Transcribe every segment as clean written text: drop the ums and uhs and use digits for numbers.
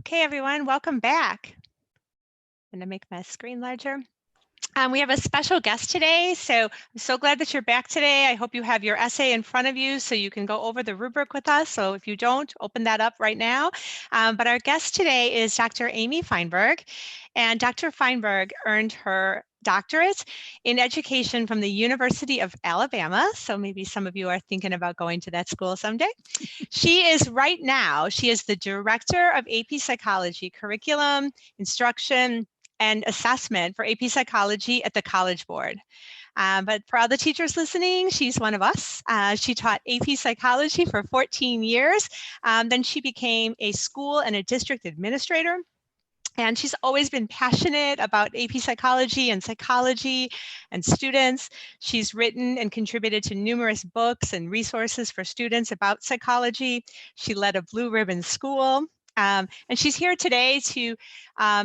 Okay, everyone, welcome back. I'm going to make my screen larger. We have a special guest today, so I'm so glad that you're back today. I hope you have your essay in front of you so you can go over the rubric with us. So if you don't, open that up right now. But our guest today is Dr. Amy Feinberg, and Dr. Feinberg earned her doctorate in education from the University of Alabama. So maybe some of you are thinking about going to that school someday. She is the director of AP Psychology Curriculum, Instruction, and Assessment for AP Psychology at the College Board. But for all the teachers listening, she's one of us. She taught AP Psychology for 14 years. Then she became a school and a district administrator. And she's always been passionate about AP psychology and students. She's written and contributed to numerous books and resources for students about psychology. She led a Blue Ribbon School. And she's here today to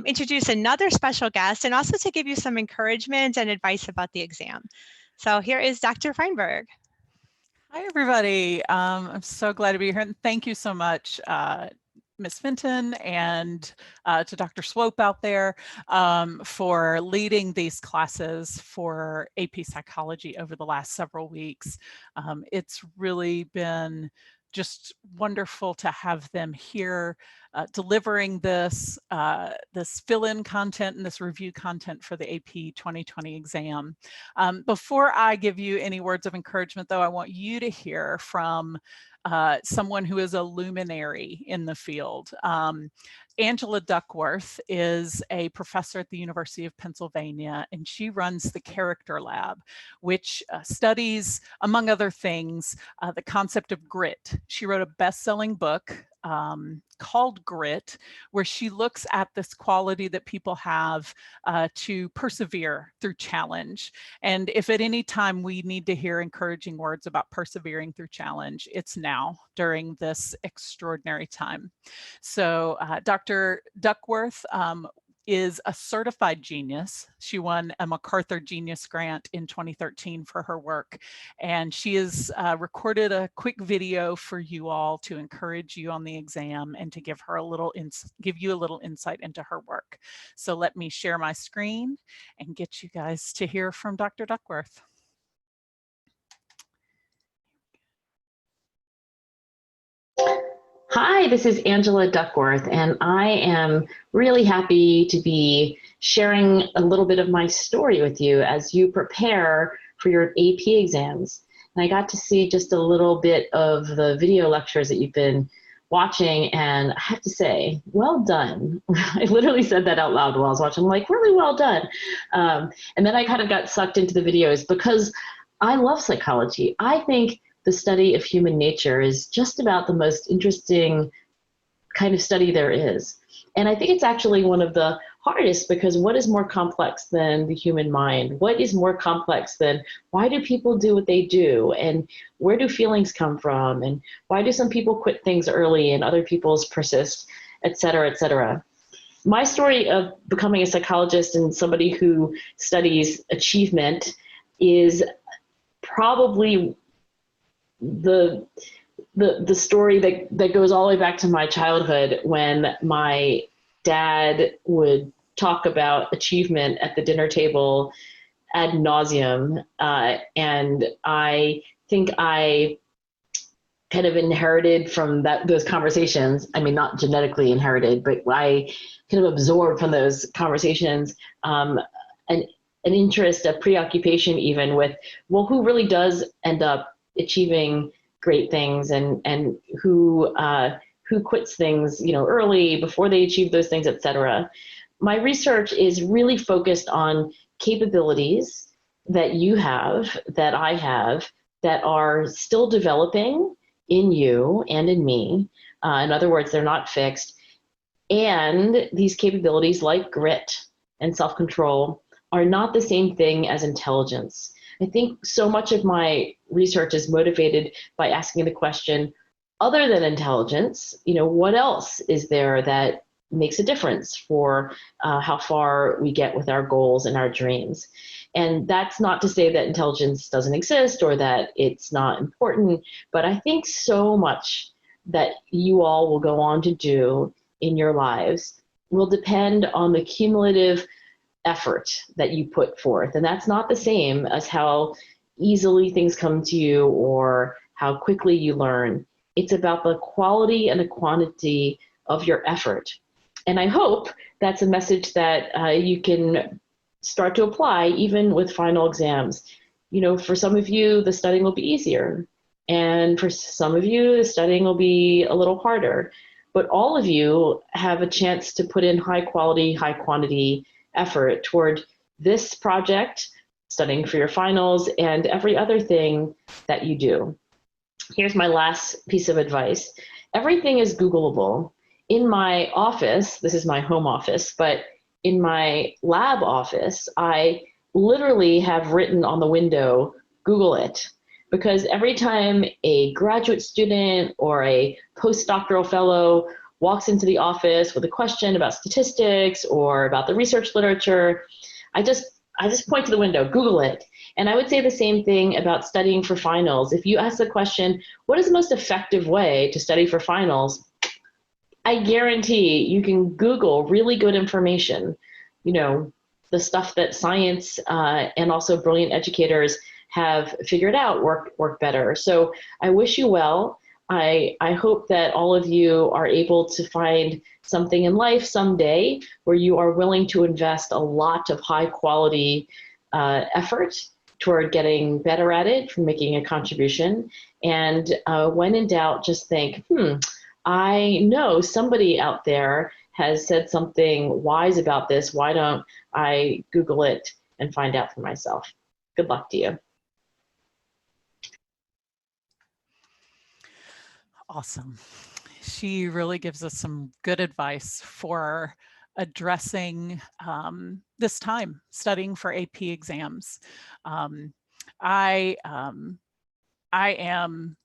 introduce another special guest and also to give you some encouragement and advice about the exam. So here is Dr. Feinberg. Hi, everybody. I'm so glad to be here. And thank you so much, Ms. Fenton, and to Dr. Swope out there for leading these classes for AP Psychology over the last several weeks. It's really been just wonderful to have them here delivering this fill-in content and this review content for the AP 2020 exam. Before I give you any words of encouragement, though, I want you to hear from someone who is a luminary in the field. Angela Duckworth is a professor at the University of Pennsylvania, and she runs the Character Lab, which studies, among other things, the concept of grit. She wrote a best-selling book called Grit, where she looks at this quality that people have to persevere through challenge. And if at any time we need to hear encouraging words about persevering through challenge, it's now during this extraordinary time. So Dr. Duckworth is a certified genius. She won a MacArthur Genius Grant in 2013 for her work. And she has recorded a quick video for you all to encourage you on the exam and to give her give you a little insight into her work. So let me share my screen and get you guys to hear from Dr. Duckworth. Hi, this is Angela Duckworth, and I am really happy to be sharing a little bit of my story with you as you prepare for your AP exams. And I got to see just a little bit of the video lectures that you've been watching, and I have to say, well done. I literally said that out loud while I was watching. I'm like, really well done. And then I kind of got sucked into the videos because I love psychology. I think the study of human nature is just about the most interesting kind of study there is. And I think it's actually one of the hardest, because what is more complex than the human mind? What is more complex than why do people do what they do? And where do feelings come from? And why do some people quit things early and other people's persist, et cetera, et cetera? My story of becoming a psychologist and somebody who studies achievement is probably the story that goes all the way back to my childhood, when my dad would talk about achievement at the dinner table ad nauseum, and I think I kind of inherited from those conversations. I mean, not genetically inherited, but I kind of absorbed from those conversations an interest, a preoccupation even with, well, who really does end up achieving great things, and who quits things, early before they achieve those things, etc. My research is really focused on capabilities that you have, that I have, that are still developing in you and in me. In other words, they're not fixed. And these capabilities, like grit and self-control, are not the same thing as intelligence. I think so much of my research is motivated by asking the question, other than intelligence, what else is there that makes a difference for how far we get with our goals and our dreams? And that's not to say that intelligence doesn't exist or that it's not important, but I think so much that you all will go on to do in your lives will depend on the cumulative effort that you put forth. And that's not the same as how easily things come to you or how quickly you learn. It's about the quality and the quantity of your effort. And I hope that's a message that you can start to apply even with final exams. You know, for some of you, the studying will be easier. And for some of you, the studying will be a little harder. But all of you have a chance to put in high quality, high quantity effort toward this project, studying for your finals, and every other thing that you do. Here's my last piece of advice. Everything is Googleable. In my office, this is my home office, but in my lab office, I literally have written on the window, Google it. Because every time a graduate student or a postdoctoral fellow walks into the office with a question about statistics or about the research literature, I just point to the window, Google it. And I would say the same thing about studying for finals. If you ask the question, what is the most effective way to study for finals? I guarantee you can Google really good information, you know, the stuff that science and also brilliant educators have figured out work better. So I wish you well. I hope that all of you are able to find something in life someday where you are willing to invest a lot of high quality effort toward getting better at it, for making a contribution. And when in doubt, just think, I know somebody out there has said something wise about this. Why don't I Google it and find out for myself? Good luck to you. Awesome. She really gives us some good advice for addressing this time studying for AP exams. I am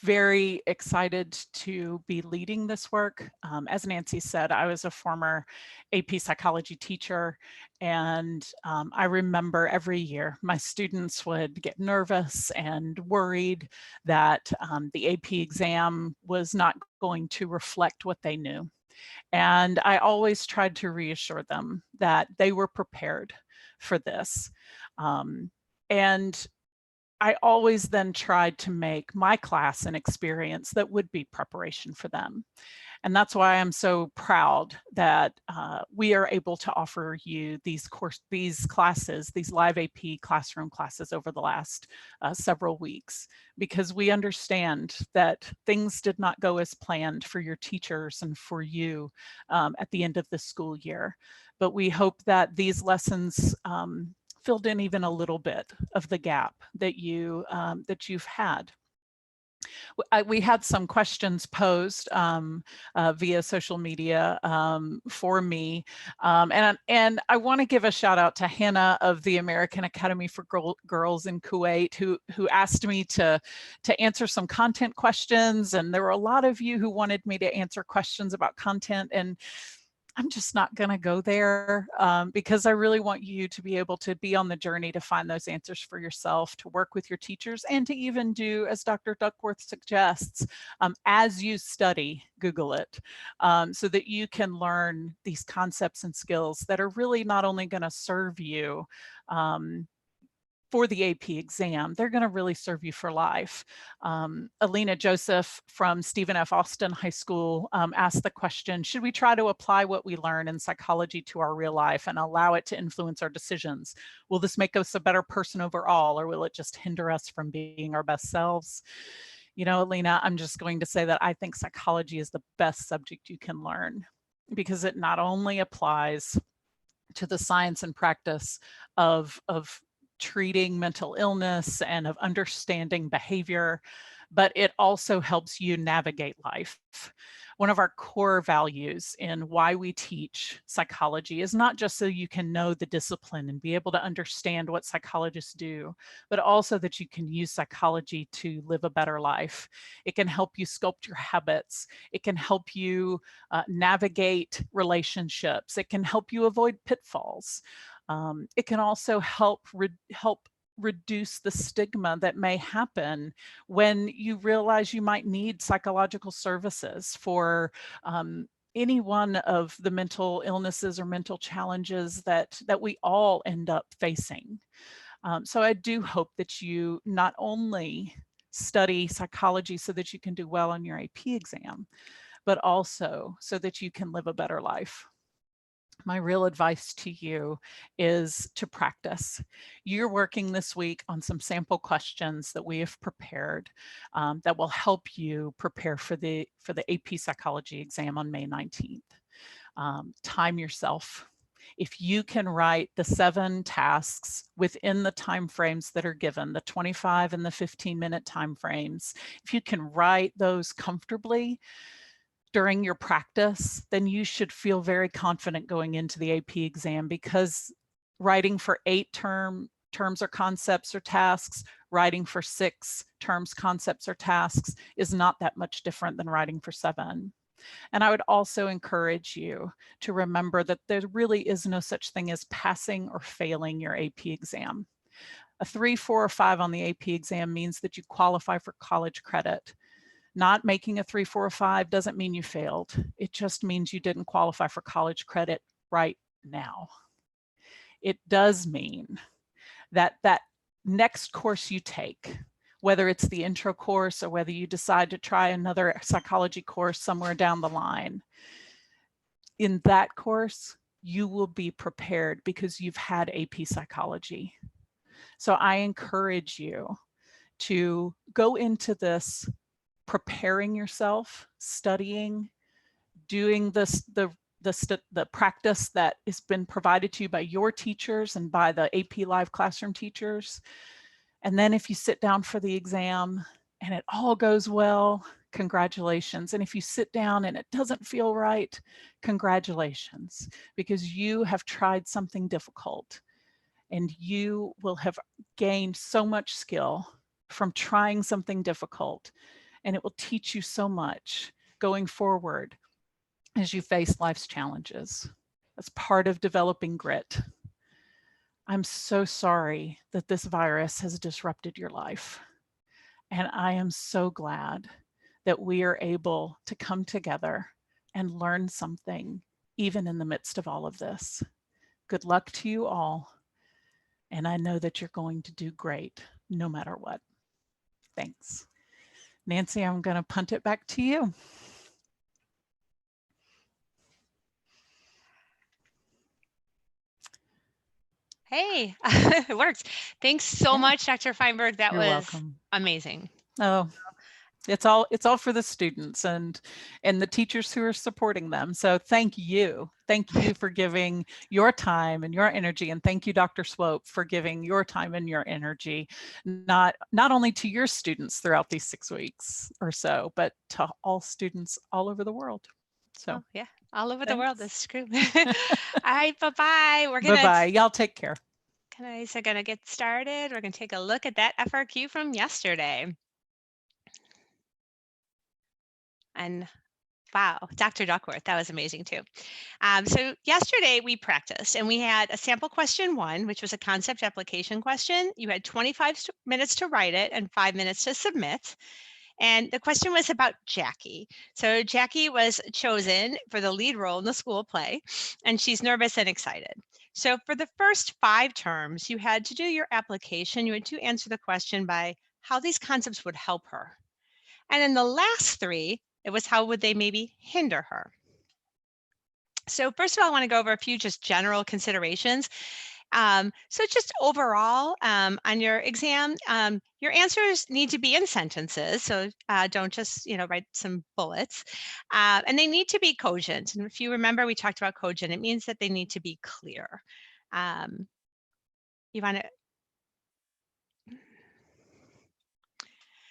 very excited to be leading this work. As Nancy said, I was a former AP psychology teacher, and I remember every year my students would get nervous and worried that the AP exam was not going to reflect what they knew. And I always tried to reassure them that they were prepared for this. And I always then tried to make my class an experience that would be preparation for them. And that's why I'm so proud that we are able to offer you these classes, these live AP classroom classes over the last several weeks, because we understand that things did not go as planned for your teachers and for you at the end of the school year. But we hope that these lessons filled in even a little bit of the gap that you've had. We had some questions posed via social media for me, and I want to give a shout out to Hannah of the American Academy for Girls in Kuwait, who asked me to answer some content questions, and there were a lot of you who wanted me to answer questions about content, and I'm just not going to go there because I really want you to be able to be on the journey to find those answers for yourself, to work with your teachers, and to even do, as Dr. Duckworth suggests, as you study, Google it, so that you can learn these concepts and skills that are really not only going to serve you for the AP exam, they're going to really serve you for life. Alina Joseph from Stephen F. Austin High School asked the question, should we try to apply what we learn in psychology to our real life and allow it to influence our decisions? Will this make us a better person overall, or will it just hinder us from being our best selves? You know, Alina, I'm just going to say that I think psychology is the best subject you can learn, because it not only applies to the science and practice of treating mental illness and of understanding behavior, but it also helps you navigate life. One of our core values in why we teach psychology is not just so you can know the discipline and be able to understand what psychologists do, but also that you can use psychology to live a better life. It can help you sculpt your habits. It can help you navigate relationships. It can help you avoid pitfalls. It can also help reduce the stigma that may happen when you realize you might need psychological services for any one of the mental illnesses or mental challenges that we all end up facing. So I do hope that you not only study psychology so that you can do well on your AP exam, but also so that you can live a better life. My real advice to you is to practice. You're working this week on some sample questions that we have prepared that will help you prepare for the AP Psychology exam on May 19th. Time yourself. If you can write the 7 tasks within the time frames that are given, the 25 and the 15-minute time frames, if you can write those comfortably during your practice, then you should feel very confident going into the AP exam, because writing for 8 terms or concepts or tasks, writing for 6 terms, concepts, or tasks is not that much different than writing for 7. And I would also encourage you to remember that there really is no such thing as passing or failing your AP exam. A 3, 4, or 5 on the AP exam means that you qualify for college credit. Not making a 3, 4, or 5 doesn't mean you failed. It just means you didn't qualify for college credit right now. It does mean that that next course you take, whether it's the intro course or whether you decide to try another psychology course somewhere down the line, in that course, you will be prepared because you've had AP Psychology. So I encourage you to go into this preparing yourself, studying, doing the practice that has been provided to you by your teachers and by the AP Live Classroom teachers. And then if you sit down for the exam and it all goes well, congratulations. And if you sit down and it doesn't feel right, congratulations, because you have tried something difficult and you will have gained so much skill from trying something difficult. And it will teach you so much going forward as you face life's challenges. That's part of developing grit. I'm so sorry that this virus has disrupted your life. And I am so glad that we are able to come together and learn something, even in the midst of all of this. Good luck to you all. And I know that you're going to do great, no matter what. Thanks. Nancy, I'm going to punt it back to you. Hey, it works. Thanks so much, Dr. Feinberg. That You're was welcome. amazing. Oh, it's all for the students and the teachers who are supporting them. So thank you. Thank you for giving your time and your energy. And thank you, Dr. Swope, for giving your time and your energy, not only to your students throughout these 6 weeks or so, but to all students all over the world. So oh, yeah, all over thanks. the world. That's true. All right, bye-bye. We're gonna Bye-bye. Y'all take care. Guys are gonna get started. We're gonna take a look at that FRQ from yesterday. And wow, Dr. Duckworth, that was amazing too. So yesterday we practiced and we had a sample question 1, which was a concept application question. You had 25 minutes to write it and 5 minutes to submit. And the question was about Jackie. So Jackie was chosen for the lead role in the school play, and she's nervous and excited. So for the first 5 terms, you had to do your application. You had to answer the question by how these concepts would help her. And in the last 3, it was how would they maybe hinder her. So first of all, I want to go over a few just general considerations. So just overall on your exam, your answers need to be in sentences. So don't just, write some bullets. And they need to be cogent. And if you remember, we talked about cogent. It means that they need to be clear. You want to...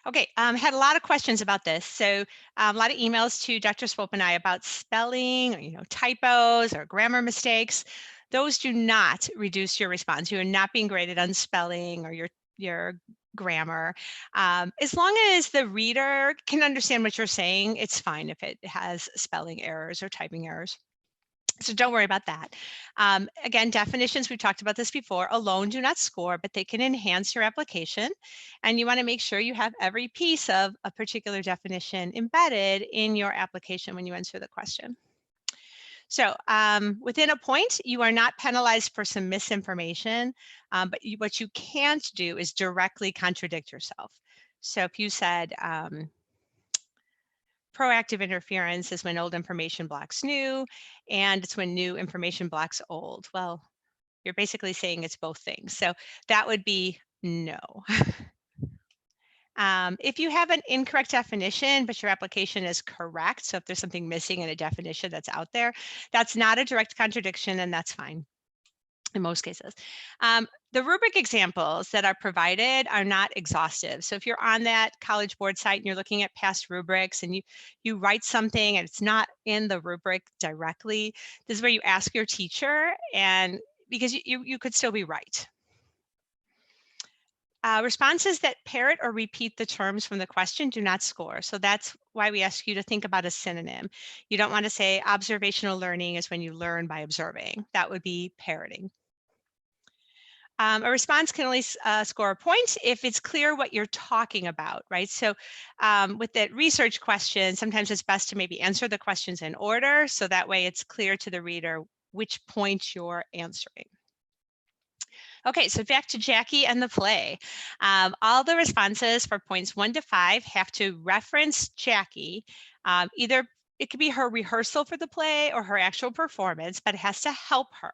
Okay, had a lot of questions about this. So a lot of emails to Dr. Swope and I about spelling, or, typos or grammar mistakes. Those do not reduce your response. You are not being graded on spelling or your grammar. As long as the reader can understand what you're saying, it's fine if it has spelling errors or typing errors. So don't worry about that. Again, definitions, we've talked about this before, alone do not score, but they can enhance your application. And you want to make sure you have every piece of a particular definition embedded in your application when you answer the question. So within a point, you are not penalized for some misinformation, but what you can't do is directly contradict yourself. So if you said, proactive interference is when old information blocks new, and it's when new information blocks old. Well, you're basically saying it's both things. So that would be no. If you have an incorrect definition, but your application is correct, so if there's something missing in a definition that's out there, that's not a direct contradiction, and that's fine in most cases. The rubric examples that are provided are not exhaustive. So if you're on that College Board site and you're looking at past rubrics and you write something and it's not in the rubric directly, this is where you ask your teacher, and because you could still be right. Responses that parrot or repeat the terms from the question do not score. So that's why we ask you to think about a synonym. You don't want to say observational learning is when you learn by observing. That would be parroting. A response can only score a point if it's clear what you're talking about, right? So with that research question, sometimes it's best to maybe answer the questions in order, so that way it's clear to the reader which point you're answering. Okay, so back to Jackie and the play. All the responses for points 1 to 5 have to reference Jackie. Either it could be her rehearsal for the play or her actual performance, but it has to help her.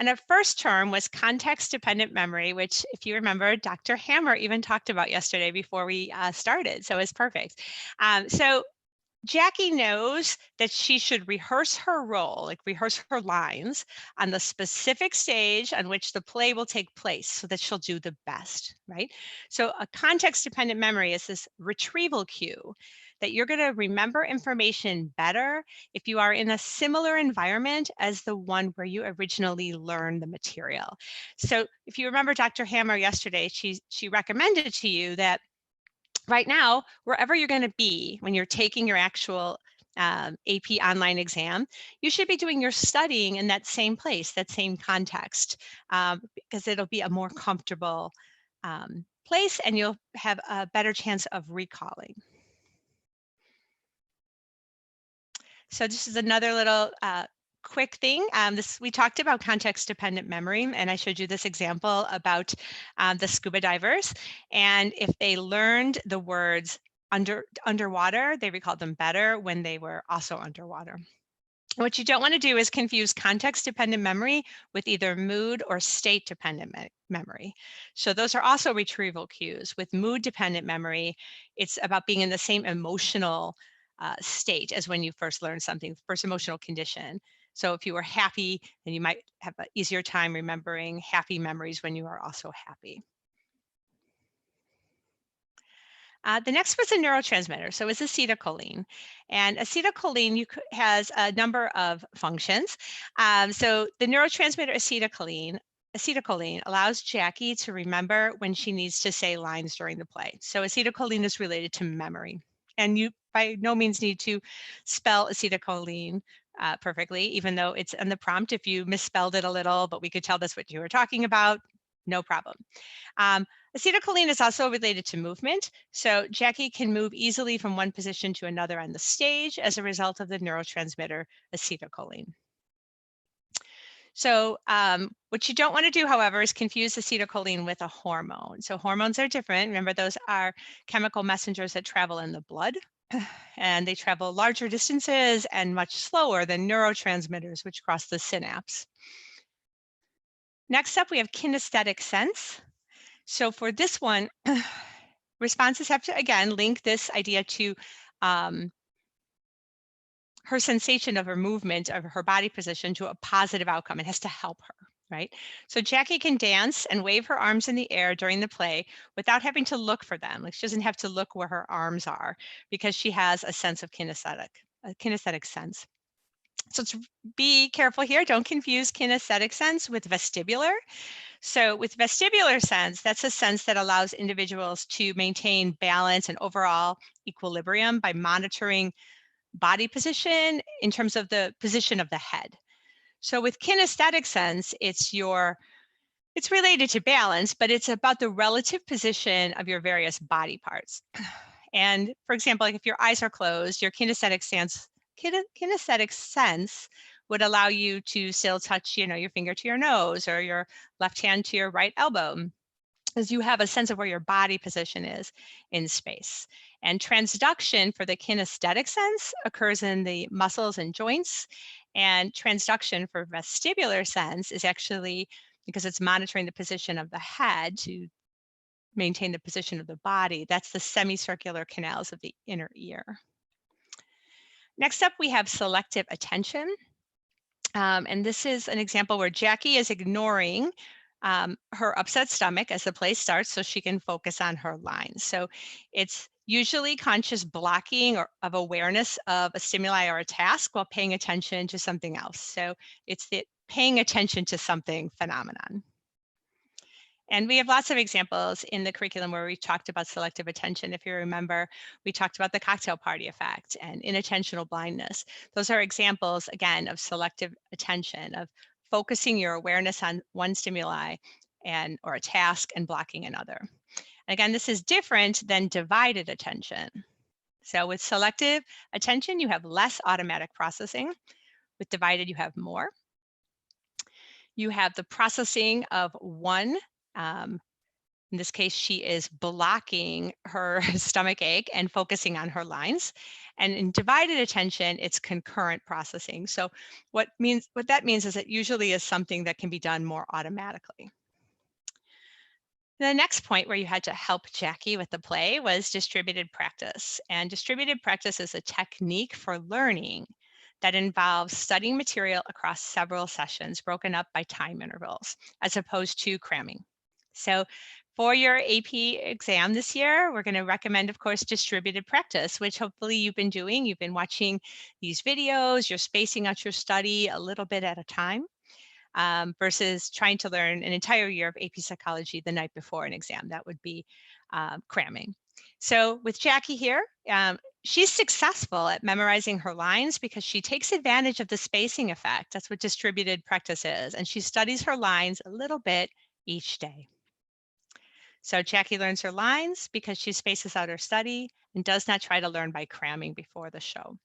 And our first term was context-dependent memory, which, if you remember, Dr. Hammer even talked about yesterday before we started, so it's perfect. So Jackie knows that she should rehearse her role, like rehearse her lines on the specific stage on which the play will take place so that she'll do the best, right? So a context-dependent memory is this retrieval cue that you're going to remember information better if you are in a similar environment as the one where you originally learned the material. So if you remember Dr. Hammer yesterday, she recommended to you that right now, wherever you're going to be when you're taking your actual AP online exam, you should be doing your studying in that same place, that same context, because it'll be a more comfortable place and you'll have a better chance of recalling. So this is another little quick thing. We talked about context-dependent memory, and I showed you this example about the scuba divers. And if they learned the words underwater, they recalled them better when they were also underwater. What you don't want to do is confuse context-dependent memory with either mood or state-dependent memory. So those are also retrieval cues. With mood-dependent memory, it's about being in the same emotional state as when you first learned something, first emotional condition. So if you were happy, then you might have an easier time remembering happy memories when you are also happy. The next was a neurotransmitter, so it's acetylcholine. And acetylcholine has a number of functions. So the neurotransmitter acetylcholine allows Jackie to remember when she needs to say lines during the play. So acetylcholine is related to memory. And you by no means need to spell acetylcholine perfectly, even though it's in the prompt. If you misspelled it a little, but we could tell that's what you were talking about, no problem. Acetylcholine is also related to movement. So Jackie can move easily from one position to another on the stage as a result of the neurotransmitter acetylcholine. So what you don't want to do, however, is confuse acetylcholine with a hormone. So hormones are different. Remember, those are chemical messengers that travel in the blood, and they travel larger distances and much slower than neurotransmitters, which cross the synapse. Next up, we have kinesthetic sense. So for this one, responses have to, again, link this idea to her sensation of her movement, of her body position, to a positive outcome. It has to help her, right? So Jackie can dance and wave her arms in the air during the play without having to look for them. Like, she doesn't have to look where her arms are because she has a sense of kinesthetic sense. So be careful here. Don't confuse kinesthetic sense with vestibular. So with vestibular sense, that's a sense that allows individuals to maintain balance and overall equilibrium by monitoring body position in terms of the position of the head. So with kinesthetic sense, it's related to balance, but it's about the relative position of your various body parts. And for example, like if your eyes are closed, your kinesthetic sense would allow you to still touch, your finger to your nose or your left hand to your right elbow, as you have a sense of where your body position is in space. And transduction for the kinesthetic sense occurs in the muscles and joints. And transduction for vestibular sense is actually because it's monitoring the position of the head to maintain the position of the body. That's the semicircular canals of the inner ear. Next up, we have selective attention. And this is an example where Jackie is ignoring her upset stomach as the play starts so she can focus on her lines. So it's usually conscious blocking of awareness of a stimuli or a task while paying attention to something else. So it's the paying attention to something phenomenon. And we have lots of examples in the curriculum where we talked about selective attention. If you remember, we talked about the cocktail party effect and inattentional blindness. Those are examples, again, of selective attention, of focusing your awareness on one stimuli or a task and blocking another. And again, this is different than divided attention. So with selective attention, you have less automatic processing. With divided, you have more. You have the processing of one. In this case, she is blocking her stomach ache and focusing on her lines. And in divided attention, it's concurrent processing. So what that means is it usually is something that can be done more automatically. The next point where you had to help Jackie with the play was distributed practice. And distributed practice is a technique for learning that involves studying material across several sessions broken up by time intervals, as opposed to cramming. So for your AP exam this year, we're going to recommend, of course, distributed practice, which hopefully you've been doing. You've been watching these videos, you're spacing out your study a little bit at a time, versus trying to learn an entire year of AP psychology the night before an exam. That would be cramming. So with Jackie here, she's successful at memorizing her lines because she takes advantage of the spacing effect. That's what distributed practice is. And she studies her lines a little bit each day. So Jackie learns her lines because she spaces out her study and does not try to learn by cramming before the show.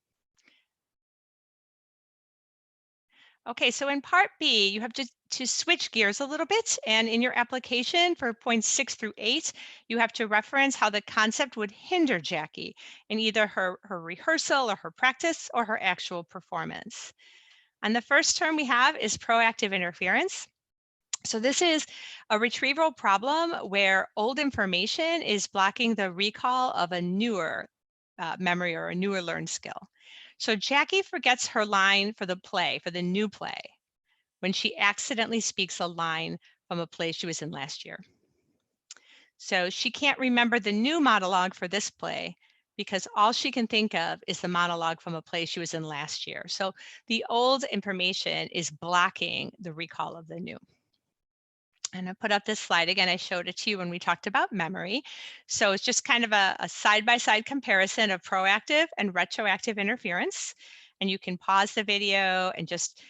Okay, so in part B, you have to switch gears a little bit. And in your application for points 6 through 8, you have to reference how the concept would hinder Jackie in either her rehearsal or her practice or her actual performance. And the first term we have is proactive interference. So this is a retrieval problem where old information is blocking the recall of a newer memory or a newer learned skill. So Jackie forgets her line for the new play, when she accidentally speaks a line from a play she was in last year. So she can't remember the new monologue for this play because all she can think of is the monologue from a play she was in last year. So the old information is blocking the recall of the new. And I put up this slide again. I showed it to you when we talked about memory. So it's just kind of a side-by-side comparison of proactive and retroactive interference. And you can pause the video and just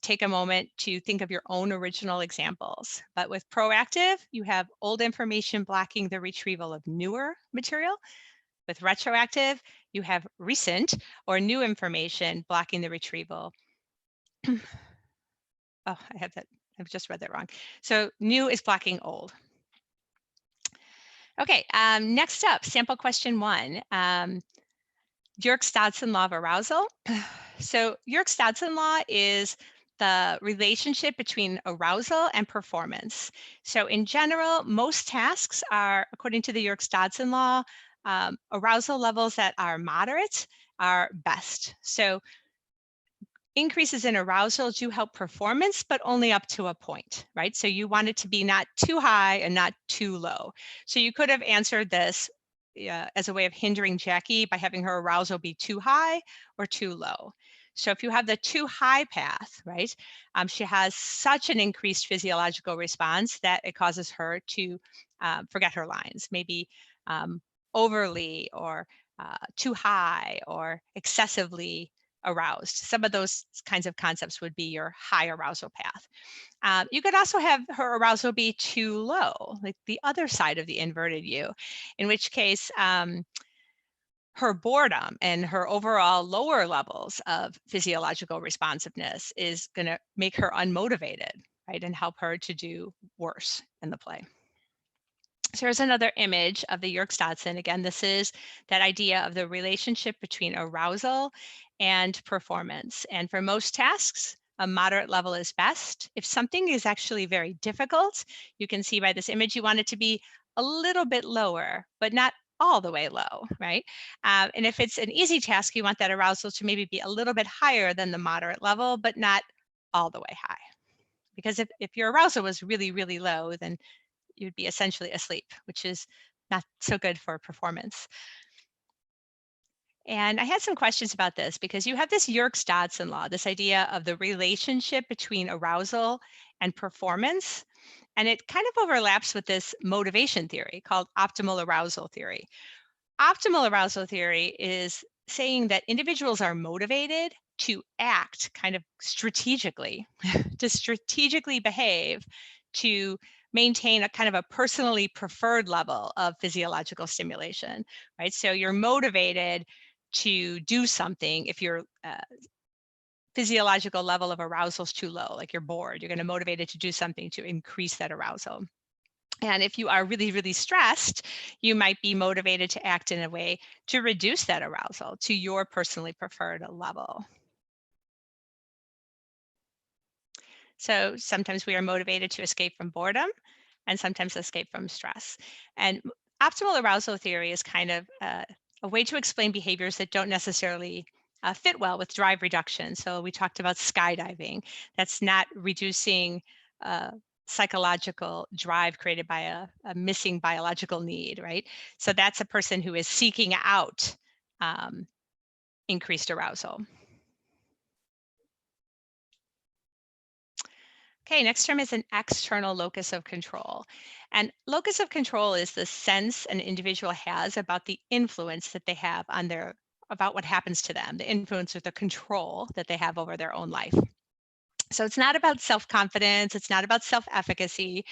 take a moment to think of your own original examples. But with proactive, you have old information blocking the retrieval of newer material. With retroactive, you have recent or new information blocking the retrieval. Oh, I've just read that wrong. So new is blocking old. Okay, next up, sample question 1. Yerkes-Dodson law of arousal. So Yerkes-Dodson law is the relationship between arousal and performance. So in general, most tasks are, according to the Yerkes-Dodson law, arousal levels that are moderate are best. So increases in arousal do help performance, but only up to a point, right? So you want it to be not too high and not too low. So you could have answered this as a way of hindering Jackie by having her arousal be too high or too low. So if you have the too high path, right, she has such an increased physiological response that it causes her to forget her lines, maybe overly or too high or excessively aroused. Some of those kinds of concepts would be your high arousal path. You could also have her arousal be too low, like the other side of the inverted U, in which case her boredom and her overall lower levels of physiological responsiveness is going to make her unmotivated, right, and help her to do worse in the play. So here's another image of the Yerkes-Dodson. Again, this is that idea of the relationship between arousal and performance. And for most tasks, a moderate level is best. If something is actually very difficult, you can see by this image, you want it to be a little bit lower, but not all the way low, right? And if it's an easy task, you want that arousal to maybe be a little bit higher than the moderate level, but not all the way high. Because if your arousal was really, really low, then you'd be essentially asleep, which is not so good for performance. And I had some questions about this because you have this Yerkes-Dodson law, this idea of the relationship between arousal and performance. And it kind of overlaps with this motivation theory called optimal arousal theory. Optimal arousal theory is saying that individuals are motivated to act kind of strategically, to strategically behave, to maintain a kind of a personally preferred level of physiological stimulation, right? So you're motivated to do something if your physiological level of arousal is too low, like you're bored, you're going to motivate it to do something to increase that arousal. And if you are really, really stressed, you might be motivated to act in a way to reduce that arousal to your personally preferred level. So sometimes we are motivated to escape from boredom and sometimes escape from stress. And optimal arousal theory is kind of a way to explain behaviors that don't necessarily fit well with drive reduction. So we talked about skydiving. That's not reducing psychological drive created by a missing biological need, right? So that's a person who is seeking out increased arousal. Okay, next term is an external locus of control. And locus of control is the sense an individual has about the influence that they have on about what happens to them, the influence or the control that they have over their own life. So it's not about self-confidence, it's not about self-efficacy.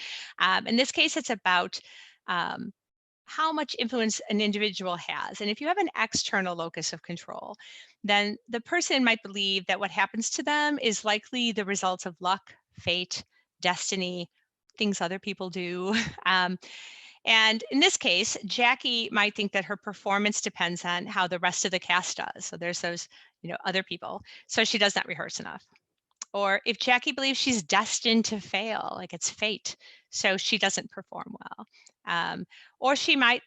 In this case, it's about how much influence an individual has. And if you have an external locus of control, then the person might believe that what happens to them is likely the result of luck, fate, destiny, things other people do. And in this case, Jackie might think that her performance depends on how the rest of the cast does. So there's those, other people. So she does not rehearse enough. Or if Jackie believes she's destined to fail, like it's fate, so she doesn't perform well. Or she might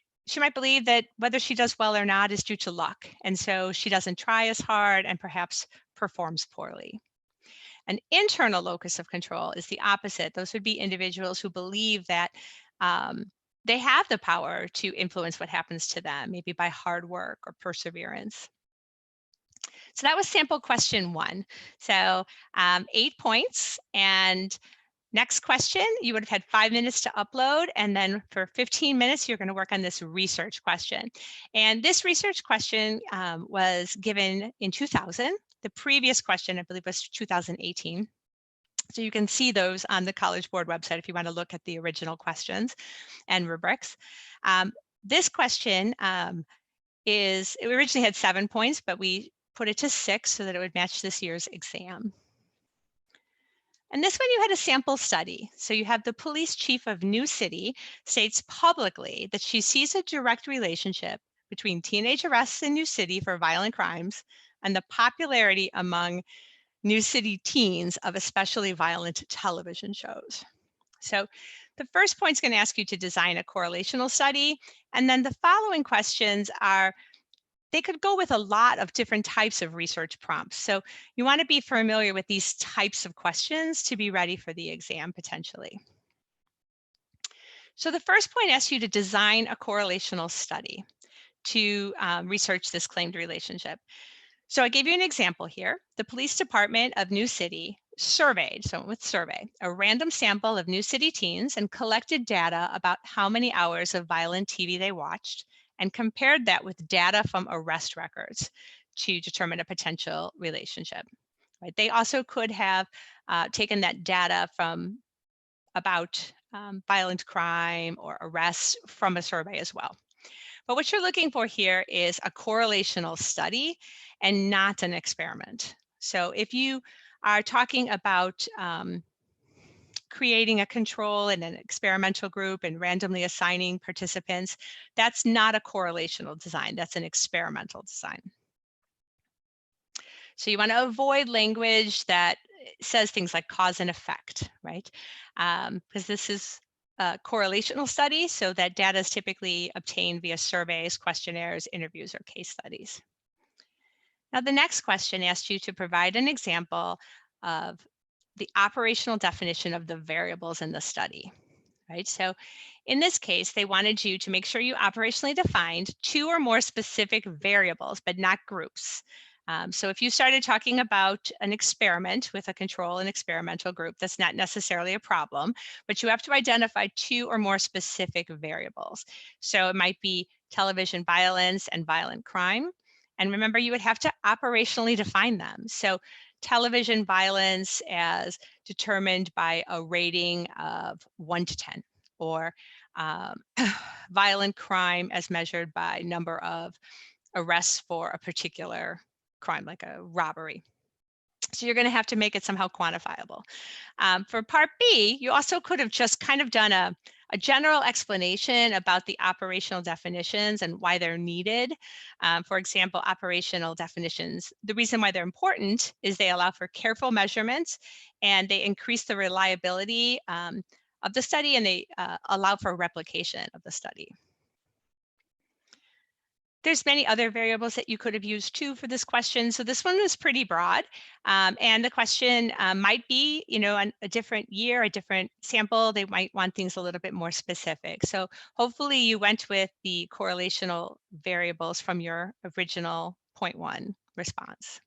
believe that whether she does well or not is due to luck, and so she doesn't try as hard and perhaps performs poorly. An internal locus of control is the opposite. Those would be individuals who believe that they have the power to influence what happens to them, maybe by hard work or perseverance. So that was sample question 1. So 8 points. And next question, you would have had 5 minutes to upload. And then for 15 minutes, you're going to work on this research question. And this research question was given in 2000. The previous question, I believe, was 2018. So you can see those on the College Board website if you want to look at the original questions and rubrics. This question it originally had 7 points, but we put it to 6 so that it would match this year's exam. And this one you had a sample study. So you have the police chief of New City states publicly that she sees a direct relationship between teenage arrests in New City for violent crimes and the popularity among New City teens of especially violent television shows. So the first point is going to ask you to design a correlational study. And then the following questions they could go with a lot of different types of research prompts. So you want to be familiar with these types of questions to be ready for the exam potentially. So the first point asks you to design a correlational study to research this claimed relationship. So I gave you an example here. The police department of New City surveyed, so with survey, a random sample of New City teens and collected data about how many hours of violent TV they watched and compared that with data from arrest records to determine a potential relationship. Right? They also could have taken that data from about violent crime or arrests from a survey as well. But what you're looking for here is a correlational study and not an experiment. So if you are talking about creating a control in an experimental group and randomly assigning participants, that's not a correlational design, that's an experimental design. So you want to avoid language that says things like cause and effect, right? Because this is a correlational study, so that data is typically obtained via surveys, questionnaires, interviews, or case studies. Now, the next question asks you to provide an example of the operational definition of the variables in the study, right? So in this case, they wanted you to make sure you operationally defined 2 or more specific variables, but not groups. So if you started talking about an experiment with a control and experimental group, that's not necessarily a problem, but you have to identify 2 or more specific variables. So it might be television violence and violent crime. And remember, you would have to operationally define them. So television violence as determined by a rating of 1 to 10, or violent crime as measured by number of arrests for a particular crime, like a robbery. So you're going to have to make it somehow quantifiable. For part B, you also could have just kind of done a general explanation about the operational definitions and why they're needed. For example, operational definitions, the reason why they're important is they allow for careful measurements and they increase the reliability of the study, and they allow for replication of the study. There's many other variables that you could have used too for this question. So this one was pretty broad. And the question might be, a different year, a different sample, they might want things a little bit more specific. So hopefully you went with the correlational variables from your original point 1 response.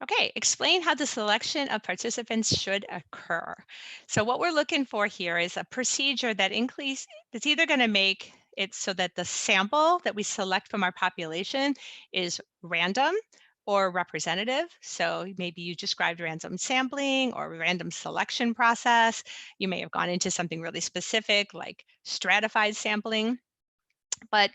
Okay, explain how the selection of participants should occur. So what we're looking for here is a procedure that that's either going to make it so that the sample that we select from our population is random or representative. So maybe you described random sampling or random selection process. You may have gone into something really specific like stratified sampling. But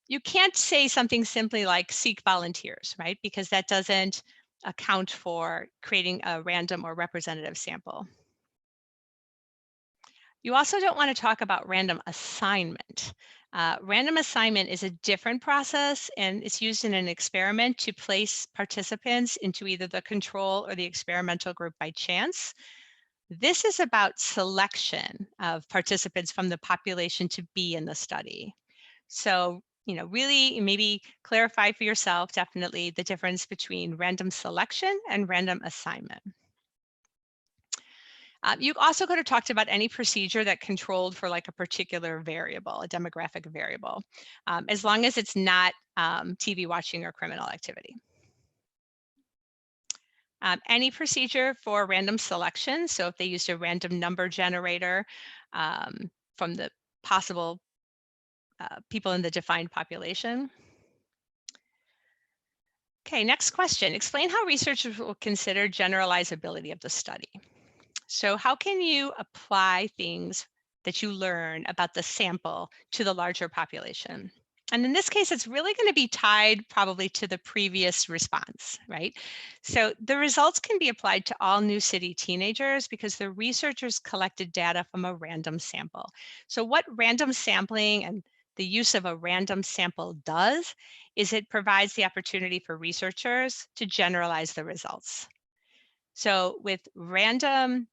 you can't say something simply like seek volunteers, right? Because that doesn't account for creating a random or representative sample. You also don't want to talk about random assignment. Random assignment is a different process, and it's used in an experiment to place participants into either the control or the experimental group by chance. This is about selection of participants from the population to be in the study. So, really maybe clarify for yourself definitely the difference between random selection and random assignment. You also could have talked about any procedure that controlled for like a particular variable, a demographic variable, as long as it's not TV watching or criminal activity. Any procedure for random selection, so if they used a random number generator from the possible people in the defined population. Okay, next question. Explain how researchers will consider generalizability of the study. So how can you apply things that you learn about the sample to the larger population? And in this case, it's really going to be tied probably to the previous response, right? So the results can be applied to all New City teenagers because the researchers collected data from a random sample. So what random sampling and the use of a random sample does is it provides the opportunity for researchers to generalize the results. So with random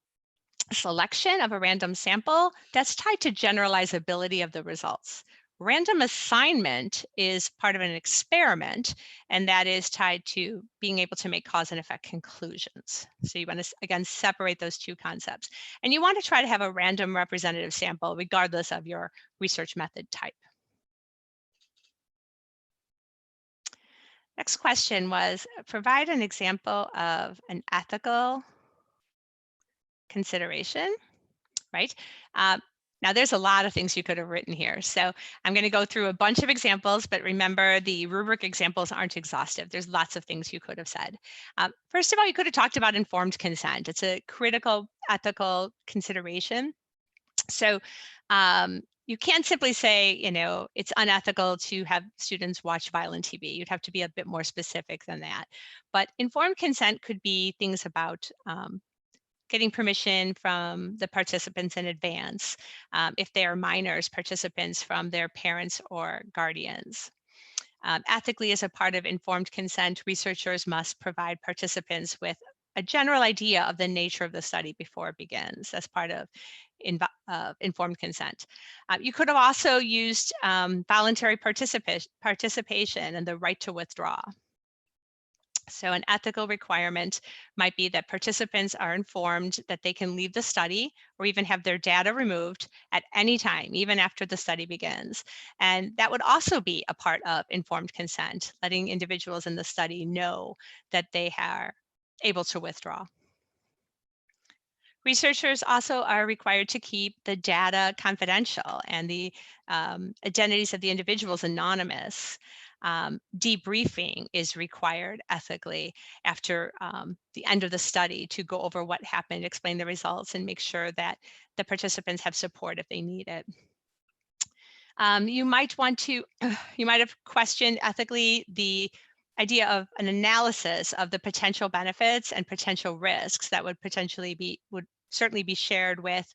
selection of a random sample, that's tied to generalizability of the results. Random assignment is part of an experiment, and that is tied to being able to make cause and effect conclusions. So you want to, again, separate those two concepts. And you want to try to have a random representative sample regardless of your research method type. Next question was, provide an example of an ethical consideration, right? Now, there's a lot of things you could have written here. So I'm going to go through a bunch of examples, but remember the rubric examples aren't exhaustive. There's lots of things you could have said. First of all, you could have talked about informed consent. It's a critical ethical consideration. So you can't simply say, it's unethical to have students watch violent TV. You'd have to be a bit more specific than that. But informed consent could be things about getting permission from the participants in advance, if they are minors, participants from their parents or guardians. Ethically, as a part of informed consent, researchers must provide participants with a general idea of the nature of the study before it begins. That's part of informed consent. You could have also used voluntary participation and the right to withdraw. So an ethical requirement might be that participants are informed that they can leave the study or even have their data removed at any time, even after the study begins. And that would also be a part of informed consent, letting individuals in the study know that they are able to withdraw. Researchers also are required to keep the data confidential and the identities of the individuals anonymous. Debriefing is required ethically after the end of the study to go over what happened, explain the results, and make sure that the participants have support if they need it. You might have questioned ethically the idea of an analysis of the potential benefits and potential risks that would certainly be shared with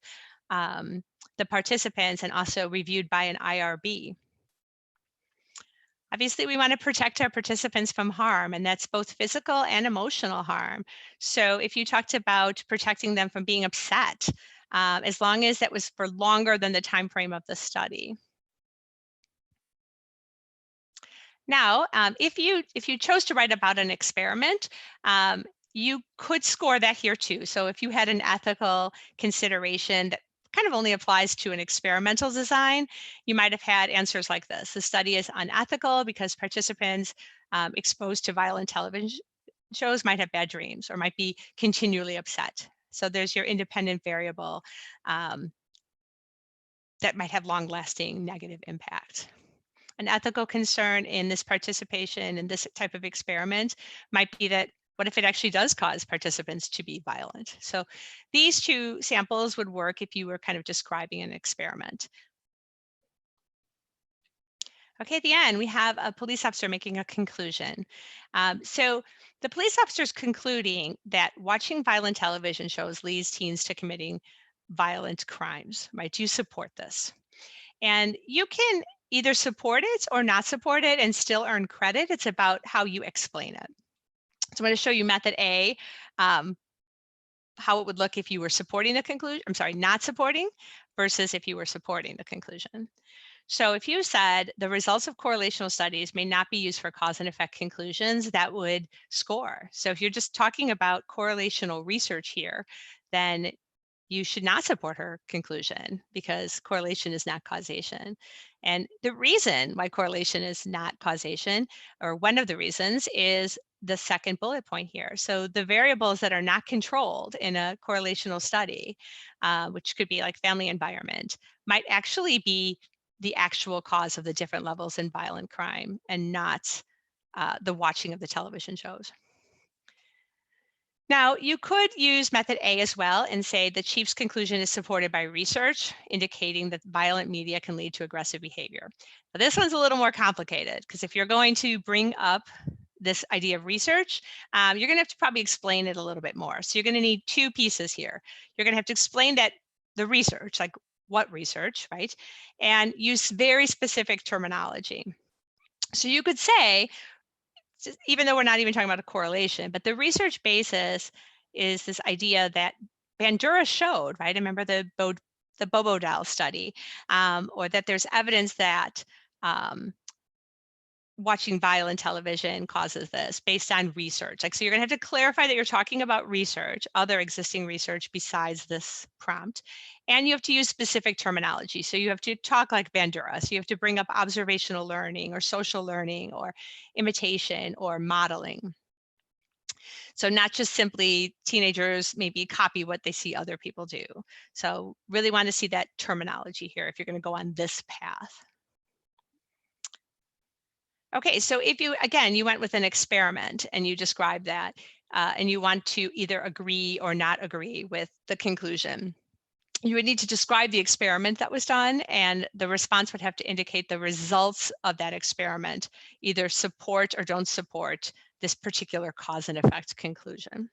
the participants and also reviewed by an IRB. Obviously, we want to protect our participants from harm, and that's both physical and emotional harm. So if you talked about protecting them from being upset, as long as that was for longer than the time frame of the study. Now, if you chose to write about an experiment, you could score that here too. So if you had an ethical consideration that kind of only applies to an experimental design, you might have had answers like this. The study is unethical because participants exposed to violent television shows might have bad dreams or might be continually upset. So there's your independent variable that might have long-lasting negative impact. An ethical concern in this participation in this type of experiment might be that what if it actually does cause participants to be violent? So these two samples would work if you were kind of describing an experiment. Okay, at the end, we have a police officer making a conclusion. So the police officer is concluding that watching violent television shows leads teens to committing violent crimes, right? Do you support this? And you can either support it or not support it and still earn credit. It's about how you explain it. So I'm going to show you method A, how it would look if you were supporting the conclusion, not supporting, versus if you were supporting the conclusion. So if you said the results of correlational studies may not be used for cause and effect conclusions, that would score. So if you're just talking about correlational research here, then you should not support her conclusion because correlation is not causation. And the reason why correlation is not causation, or one of the reasons, is the second bullet point here. So the variables that are not controlled in a correlational study, which could be like family environment, might actually be the actual cause of the different levels in violent crime and not the watching of the television shows. Now, you could use method A as well and say the chief's conclusion is supported by research, indicating that violent media can lead to aggressive behavior. Now, this one's a little more complicated because if you're going to bring up this idea of research, you're going to have to probably explain it a little bit more. So you're going to need two pieces here. You're going to have to explain that the research, like what research, right? And use very specific terminology. So you could say, even though we're not even talking about a correlation, but the research basis is this idea that Bandura showed, right? Remember the Bobodal study, or that there's evidence that watching violent television causes this based on research. Like, so you're gonna have to clarify that you're talking about research, other existing research besides this prompt. And you have to use specific terminology. So you have to talk like Bandura. So you have to bring up observational learning or social learning or imitation or modeling. So not just simply teenagers maybe copy what they see other people do. So really want to see that terminology here if you're going to go on this path. Okay, so if you, again, you went with an experiment and you described that, and you want to either agree or not agree with the conclusion, you would need to describe the experiment that was done, and the response would have to indicate the results of that experiment, either support or don't support this particular cause and effect conclusion.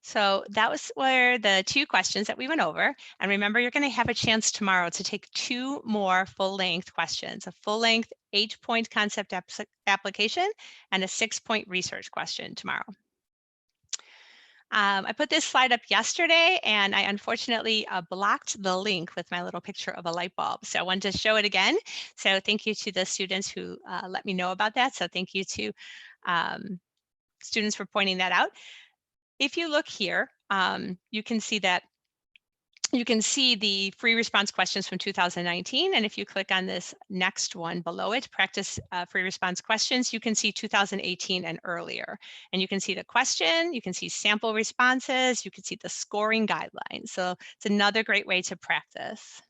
So that was where the 2 questions that we went over. And remember, you're going to have a chance tomorrow to take 2 more full-length questions, a full-length 8-point concept application and a 6-point research question tomorrow. I put this slide up yesterday, and I unfortunately blocked the link with my little picture of a light bulb. So I wanted to show it again. So thank you to the students who let me know about that. So thank you to students for pointing that out. If you look here, you can see that you can see the free response questions from 2019. And if you click on this next one below it, practice free response questions, you can see 2018 and earlier. And you can see the question, you can see sample responses, you can see the scoring guidelines. So it's another great way to practice.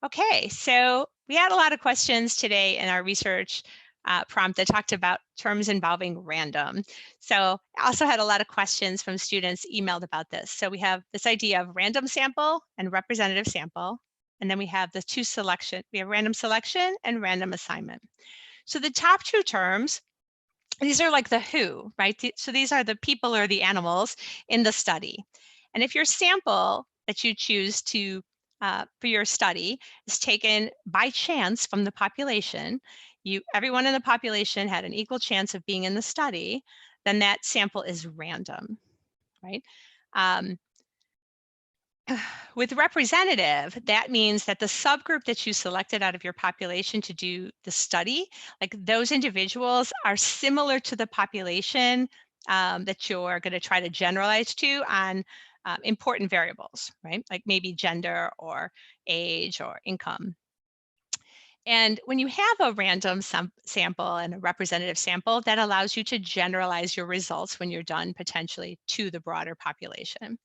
Okay, so we had a lot of questions today in our research prompt that talked about terms involving random. So I also had a lot of questions from students emailed about this. So we have this idea of random sample and representative sample. And then we have the 2 selection. We have random selection and random assignment. So the top 2 terms, these are like the who, right? So these are the people or the animals in the study. And if your sample that you choose to for your study is taken by chance from the population, everyone in the population had an equal chance of being in the study, then that sample is random, right? With representative, that means that the subgroup that you selected out of your population to do the study, like those individuals are similar to the population that you're going to try to generalize to on important variables, right? Like maybe gender or age or income. And when you have a random sample and a representative sample, that allows you to generalize your results when you're done potentially to the broader population.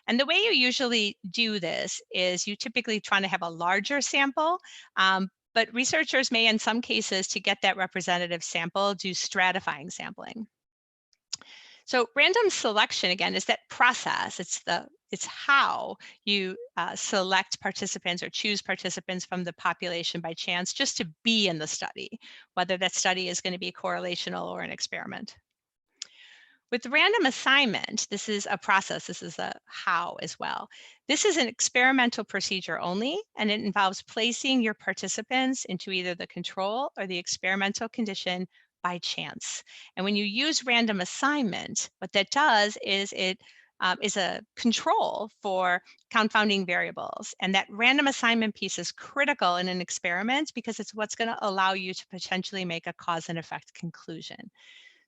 And the way you usually do this is you typically try to have a larger sample, but researchers may in some cases to get that representative sample do stratifying sampling. So random selection, again, is that process. It's how you select participants or choose participants from the population by chance just to be in the study, whether that study is going to be correlational or an experiment. With random assignment, this is a process. This is a how as well. This is an experimental procedure only, and it involves placing your participants into either the control or the experimental condition by chance. And when you use random assignment, what that does is it is a control for confounding variables. And that random assignment piece is critical in an experiment because it's what's going to allow you to potentially make a cause and effect conclusion.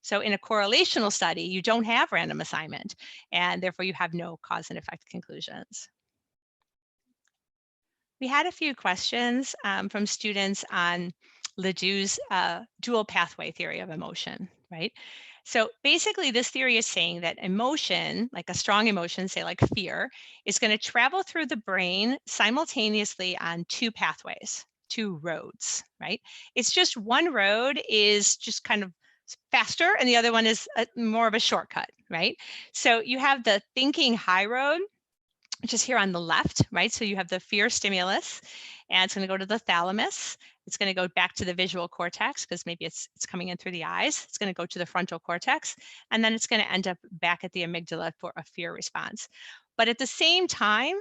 So in a correlational study, you don't have random assignment, and therefore you have no cause and effect conclusions. We had a few questions from students on Ledoux's dual pathway theory of emotion, right? So basically this theory is saying that emotion, like a strong emotion, say like fear, is going to travel through the brain simultaneously on 2 pathways, 2 roads, right? It's just one road is just kind of faster and the other one is more of a shortcut, right? So you have the thinking high road, which is here on the left, right? So you have the fear stimulus, and it's going to go to the thalamus. It's going to go back to the visual cortex because maybe it's coming in through the eyes. It's going to go to the frontal cortex, and then it's going to end up back at the amygdala for a fear response. But at the same time,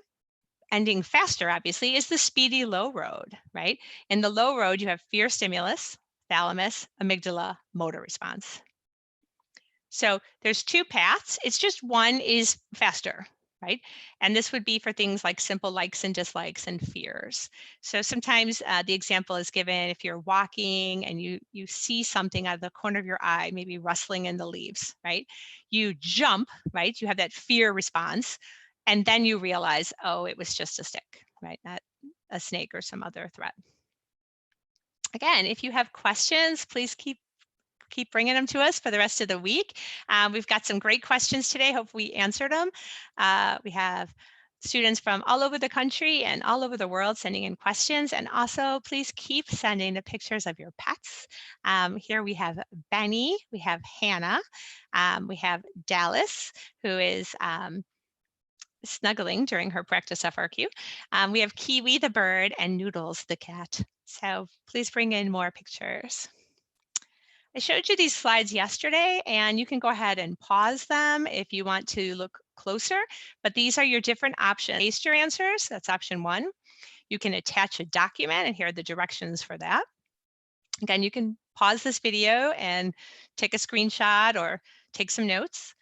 ending faster, obviously, is the speedy low road, right? In the low road, you have fear stimulus, thalamus, amygdala, motor response. So there's 2 paths. It's just one is faster, right? And this would be for things like simple likes and dislikes and fears. So sometimes the example is given if you're walking and you see something out of the corner of your eye, maybe rustling in the leaves, right? You jump, right? You have that fear response. And then you realize, oh, it was just a stick, right? Not a snake or some other threat. Again, if you have questions, please keep bringing them to us for the rest of the week. We've got some great questions today. Hope we answered them. We have students from all over the country and all over the world sending in questions. And also, please keep sending the pictures of your pets. Here we have Benny, we have Hannah, we have Dallas, who is snuggling during her practice FRQ. We have Kiwi the bird and Noodles the cat. So please bring in more pictures. I showed you these slides yesterday, and you can go ahead and pause them if you want to look closer, but these are your different options. Paste your answers, that's option 1. You can attach a document, and here are the directions for that. Again, you can pause this video and take a screenshot or take some notes.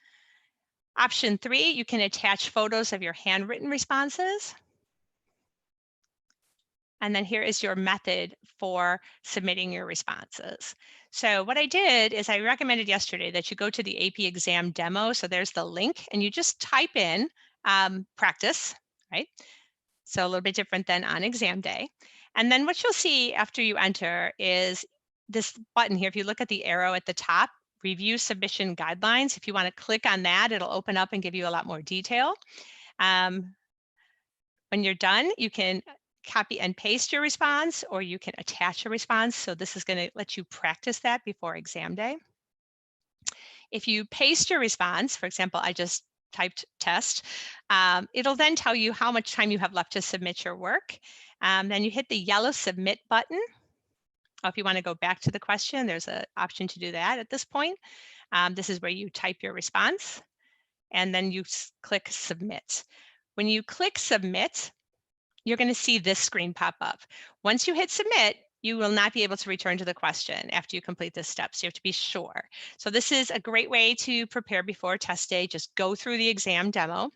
Option 3, you can attach photos of your handwritten responses. And then here is your method for submitting your responses. So what I did is I recommended yesterday that you go to the AP exam demo. So there's the link, and you just type in practice, right? So a little bit different than on exam day. And then what you'll see after you enter is this button here. If you look at the arrow at the top, review submission guidelines. If you want to click on that, it'll open up and give you a lot more detail. When you're done, you can copy and paste your response, or you can attach a response. So this is going to let you practice that before exam day. If you paste your response, for example, I just typed test, it'll then tell you how much time you have left to submit your work. Then you hit the yellow submit button. If you want to go back to the question, there's an option to do that at this point. This is where you type your response, and then you click submit. When you click submit, you're going to see this screen pop up. Once you hit submit, you will not be able to return to the question after you complete this step. So you have to be sure. So this is a great way to prepare before test day. Just go through the exam demo.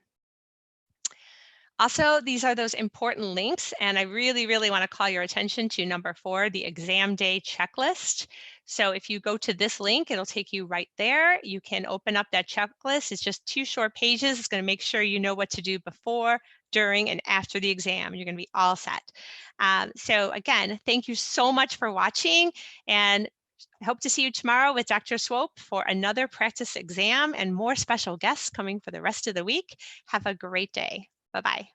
Also, these are those important links, and I really, really want to call your attention to number 4, the exam day checklist. So if you go to this link, it'll take you right there. You can open up that checklist. It's just 2 short pages. It's going to make sure you know what to do before, during, and after the exam. You're going to be all set. So again, thank you so much for watching, and I hope to see you tomorrow with Dr. Swope for another practice exam and more special guests coming for the rest of the week. Have a great day. Bye-bye.